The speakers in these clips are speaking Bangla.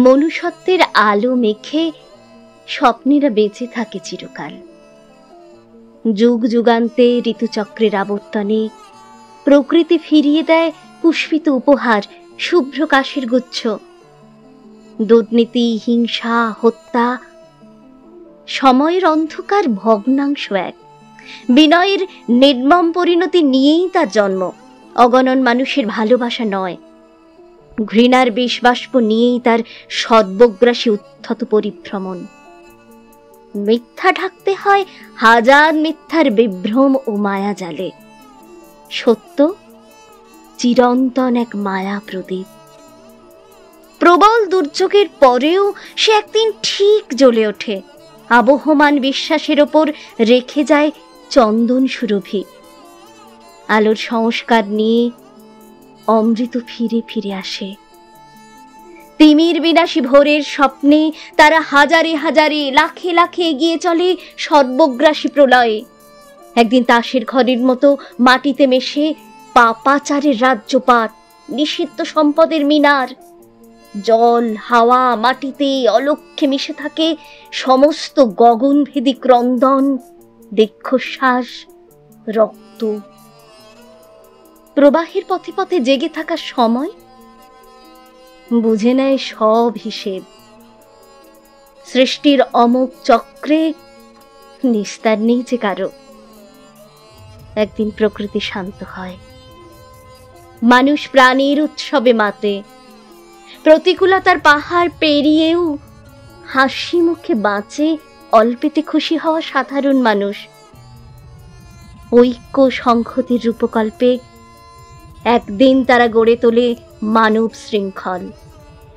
মনুষ্যত্বের আলো মেখে স্বপ্নেরা বেঁচে থাকে চিরকাল। যুগ যুগান্তে ঋতুচক্রের আবর্তনে প্রকৃতি ফিরিয়ে দেয় পুষ্পিত উপহার, শুভ্র কাশের গুচ্ছ। দুর্নীতি, হিংসা, হত্যা সময়ের অন্ধকার ভগ্নাংশ এক। বিনয়ের নির্মম পরিণতি নিয়েই তার জন্ম। অগণন মানুষের ভালোবাসা নয়, ঘৃণার বিষবাষ্প নিয়েই তার সর্বগ্রাসী উত্থত পরিভ্রমণ। মিথ্যা ঢাকতে হয় হাজার মিথ্যার বিভ্রম ও মায়া জালে। সত্য চিরন্তন এক মায়া প্রদীপ। প্রবল দুর্যোগের পরেও সে একদিন ঠিক জ্বলে ওঠে। আবহমান বিশ্বাসের ওপর রেখে যায় চন্দন সুরভি। আলোর সংস্কার নিয়ে অমৃত ফিরে ফিরে আসে। তিমির বিনাশী ভোরের স্বপ্নে তারা হাজারে হাজারে লাখে লাখে এগিয়ে চলে সর্বগ্রাসী প্রলয়ে। একদিন তাসের ঘরের মতো মাটিতে মেশে পাপাচারের রাজ্যপাট, নিষিদ্ধ সম্পদের মিনার। জল, হাওয়া, মাটিতে অলক্ষ্যে মিশে থাকে সমস্ত গগনভেদী ক্রন্দন, দীর্ঘশ্বাস, রক্ত। প্রবাহের পথে পথে জেগে থাকার সময় বুঝে নেয় সব হিসেব। সৃষ্টির অমোঘ চক্রে নিস্তার নেই যে কারো। একদিন প্রকৃতি শান্ত হয়, মানুষ প্রাণীর উৎসবে মাতে। প্রতিকূলতার পাহাড় পেরিয়েও হাসি মুখে বাঁচে অল্পেতে খুশি হওয়া সাধারণ মানুষ। ঐক্য সংহতির রূপকল্পে একদিন তারা গড়ে তোলে মানব শৃঙ্খল।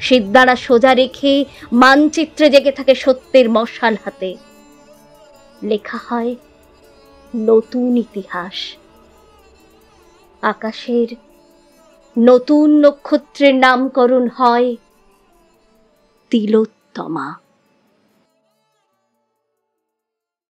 সিদ্ধারা সোজা রেখে মানচিত্রে জেগে থাকে সত্যের মশাল হাতে। লেখা হয় নতুন ইতিহাস। আকাশের নতুন নক্ষত্রের নামকরণ হয় তিলোত্তমা।